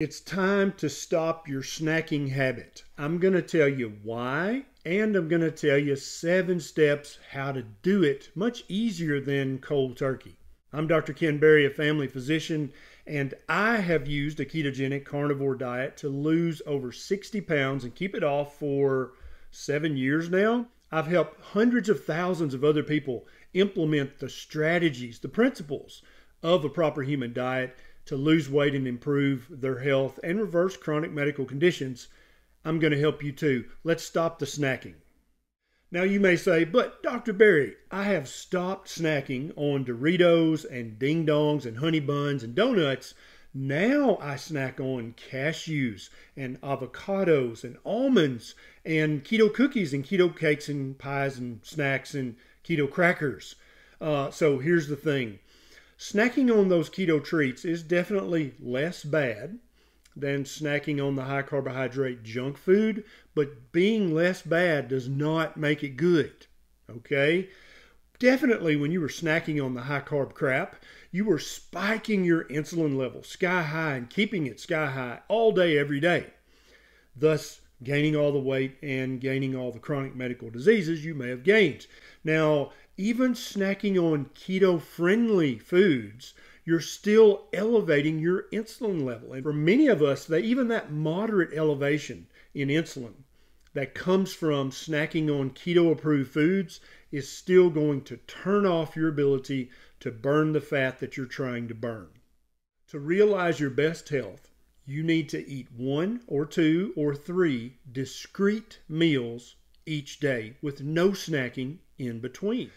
It's time to stop your snacking habit. I'm going to tell you why, and I'm going to tell you 7 steps how to do it much easier than cold turkey. I'm Dr. Ken Berry, a family physician, and I have used a ketogenic carnivore diet to lose over 60 pounds and keep it off for 7 years now. I've helped hundreds of thousands of other people implement the strategies, the principles of a proper human diet to lose weight and improve their health and reverse chronic medical conditions. I'm going to help you too. Let's stop the snacking. Now you may say, but Dr. Berry, I have stopped snacking on Doritos and Ding Dongs and honey buns and donuts. Now I snack on cashews and avocados and almonds and keto cookies and keto cakes and pies and snacks and keto crackers. So here's the thing. Snacking on those keto treats is definitely less bad than snacking on the high carbohydrate junk food, but being less bad does not make it good, okay? Definitely when you were snacking on the high carb crap, you were spiking your insulin level sky high and keeping it sky high all day, every day, thus gaining all the weight and gaining all the chronic medical diseases you may have gained. Now, even snacking on keto-friendly foods, you're still elevating your insulin level. And for many of us, even that moderate elevation in insulin that comes from snacking on keto-approved foods is still going to turn off your ability to burn the fat that you're trying to burn. To realize your best health, you need to eat 1 or 2 or 3 discrete meals each day with no snacking in between.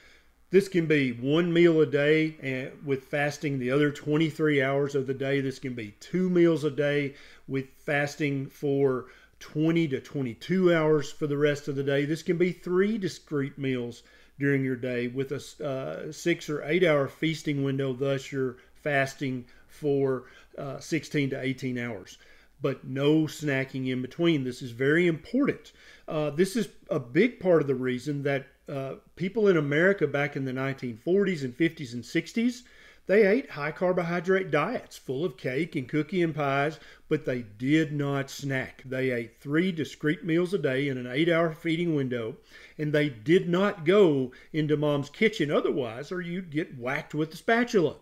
This can be 1 meal a day and with fasting the other 23 hours of the day. This can be 2 meals a day with fasting for 20 to 22 hours for the rest of the day. This can be 3 discrete meals during your day with a 6 or 8 hour feasting window. Thus, you're fasting for 16 to 18 hours. But no snacking in between. This is very important. This is a big part of the reason that people in America back in the 1940s and 50s and 60s, they ate high carbohydrate diets full of cake and cookie and pies, but they did not snack. They ate 3 discrete meals a day in an 8-hour feeding window, and they did not go into mom's kitchen otherwise, or you'd get whacked with the spatula.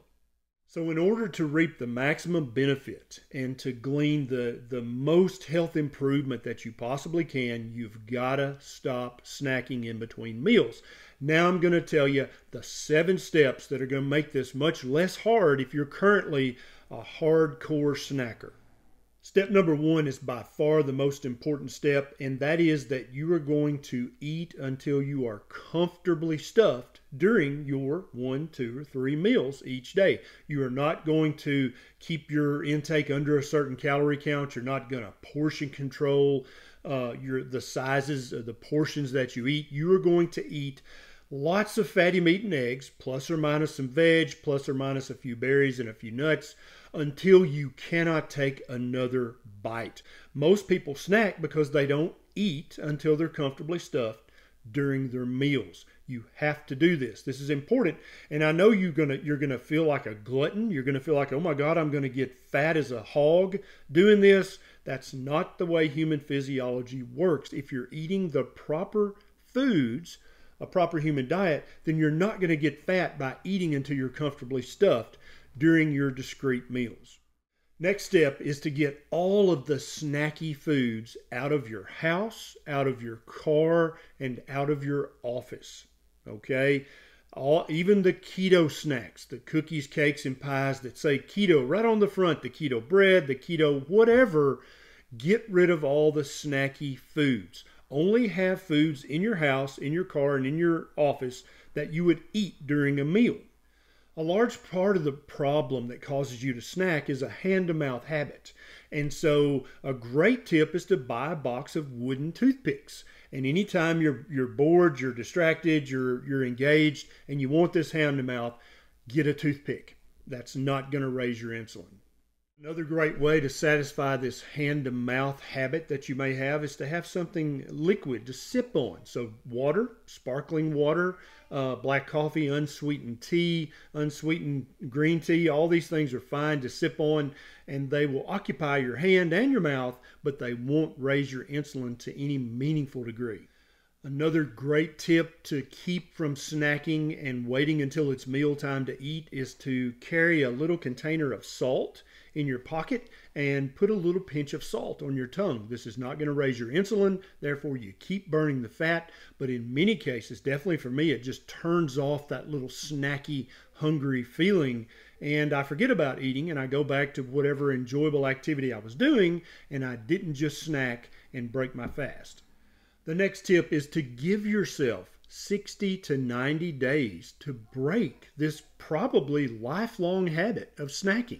So in order to reap the maximum benefit and to glean the most health improvement that you possibly can, you've got to stop snacking in between meals. Now I'm going to tell you the 7 steps that are going to make this much less hard if you're currently a hardcore snacker. Step number 1 is by far the most important step, and that is that you are going to eat until you are comfortably stuffed during your 1, 2, or 3 meals each day. You are not going to keep your intake under a certain calorie count. You're not going to portion control the sizes of the portions that you eat. You are going to eat lots of fatty meat and eggs, plus or minus some veg, plus or minus a few berries and a few nuts, until you cannot take another bite. Most people snack because they don't eat until they're comfortably stuffed during their meals. You have to do this. This is important. And I know you're gonna feel like a glutton. You're gonna feel like, oh my God, I'm gonna get fat as a hog doing this. That's not the way human physiology works. If you're eating the proper foods, a proper human diet, then you're not going to get fat by eating until you're comfortably stuffed during your discrete meals. Next step is to get all of the snacky foods out of your house, out of your car, and out of your office. Okay? Even the keto snacks, the cookies, cakes, and pies that say keto right on the front, the keto bread, the keto whatever, get rid of all the snacky foods. Only have foods in your house, in your car, and in your office that you would eat during a meal. A large part of the problem that causes you to snack is a hand-to-mouth habit. And so a great tip is to buy a box of wooden toothpicks. And anytime you're bored, you're distracted, you're engaged, and you want this hand-to-mouth, get a toothpick. That's not going to raise your insulin. Another great way to satisfy this hand-to-mouth habit that you may have is to have something liquid to sip on. So water, sparkling water, black coffee, unsweetened tea, unsweetened green tea, all these things are fine to sip on, and they will occupy your hand and your mouth, but they won't raise your insulin to any meaningful degree. Another great tip to keep from snacking and waiting until it's mealtime to eat is to carry a little container of salt in your pocket and put a little pinch of salt on your tongue. This is not going to raise your insulin, therefore you keep burning the fat, but in many cases, definitely for me, it just turns off that little snacky, hungry feeling, and I forget about eating and I go back to whatever enjoyable activity I was doing, and I didn't just snack and break my fast. The next tip is to give yourself 60 to 90 days to break this probably lifelong habit of snacking.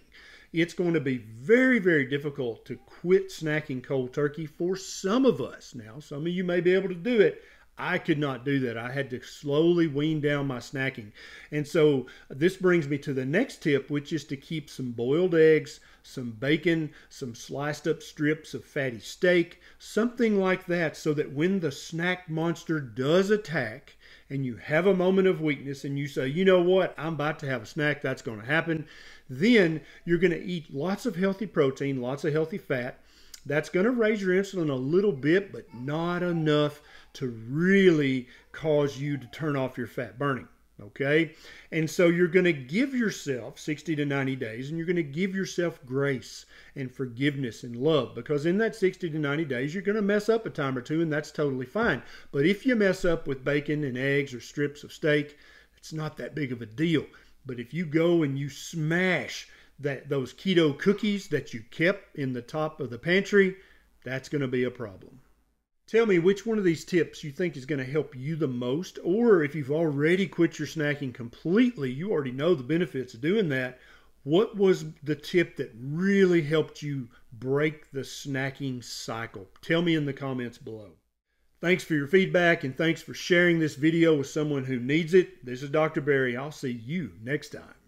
It's going to be very, very difficult to quit snacking cold turkey for some of us. Now, some of you may be able to do it. I could not do that. I had to slowly wean down my snacking. And so this brings me to the next tip, which is to keep some boiled eggs, some bacon, some sliced up strips of fatty steak, something like that, so that when the snack monster does attack and you have a moment of weakness and you say, you know what, I'm about to have a snack, that's going to happen, then you're going to eat lots of healthy protein, lots of healthy fat. That's going to raise your insulin a little bit, but not enough to really cause you to turn off your fat burning. Okay? And so you're going to give yourself 60 to 90 days, and you're going to give yourself grace and forgiveness and love, because in that 60 to 90 days, you're going to mess up a time or two, and that's totally fine. But if you mess up with bacon and eggs or strips of steak, it's not that big of a deal. But if you go and you smash those keto cookies that you kept in the top of the pantry, that's going to be a problem. Tell me which one of these tips you think is going to help you the most, or if you've already quit your snacking completely, you already know the benefits of doing that, what was the tip that really helped you break the snacking cycle? Tell me in the comments below. Thanks for your feedback, and thanks for sharing this video with someone who needs it. This is Dr. Berry. I'll see you next time.